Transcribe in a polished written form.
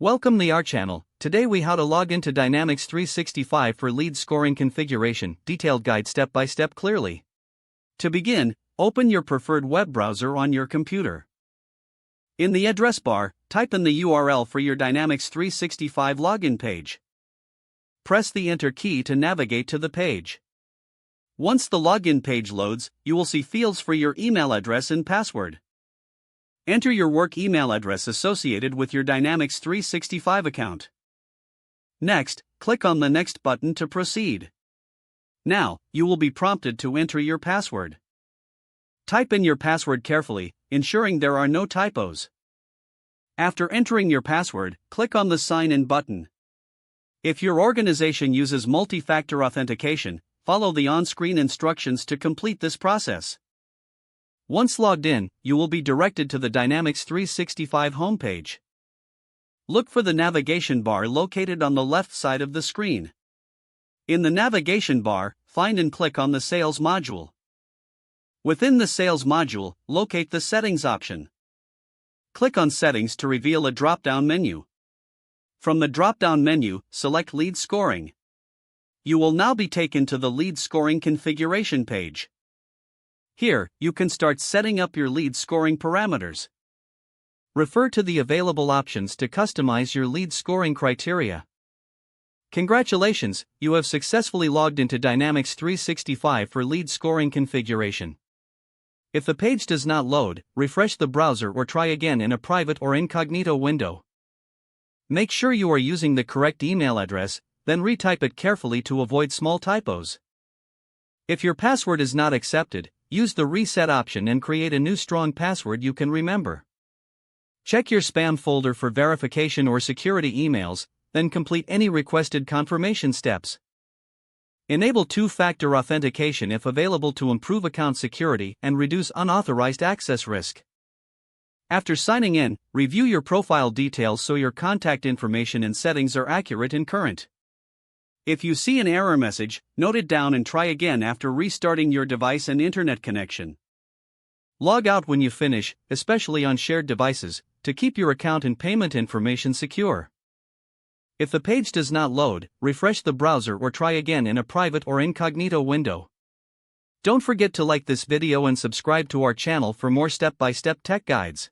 Welcome to our channel. Today we how to log into Dynamics 365 for lead scoring configuration, detailed guide step by step clearly. To begin, open your preferred web browser on your computer. In the address bar, type in the URL for your Dynamics 365 login page. Press the Enter key to navigate to the page. Once the login page loads, you will see fields for your email address and password. Enter your work email address associated with your Dynamics 365 account. Next, click on the Next button to proceed. Now, you will be prompted to enter your password. Type in your password carefully, ensuring there are no typos. After entering your password, click on the Sign In button. If your organization uses multi-factor authentication, follow the on-screen instructions to complete this process. Once logged in, you will be directed to the Dynamics 365 homepage. Look for the navigation bar located on the left side of the screen. In the navigation bar, find and click on the Sales module. Within the Sales module, locate the Settings option. Click on Settings to reveal a drop-down menu. From the drop-down menu, select Lead Scoring. You will now be taken to the Lead Scoring configuration page. Here, you can start setting up your lead scoring parameters. Refer to the available options to customize your lead scoring criteria. Congratulations, you have successfully logged into Dynamics 365 for lead scoring configuration. If the page does not load, refresh the browser or try again in a private or incognito window. Make sure you are using the correct email address, then retype it carefully to avoid small typos. If your password is not accepted, use the Reset option and create a new strong password you can remember. Check your spam folder for verification or security emails, then complete any requested confirmation steps. Enable two-factor authentication if available to improve account security and reduce unauthorized access risk. After signing in, review your profile details so your contact information and settings are accurate and current. If you see an error message, note it down and try again after restarting your device and internet connection. Log out when you finish, especially on shared devices, to keep your account and payment information secure. If the page does not load, refresh the browser or try again in a private or incognito window. Don't forget to like this video and subscribe to our channel for more step-by-step tech guides.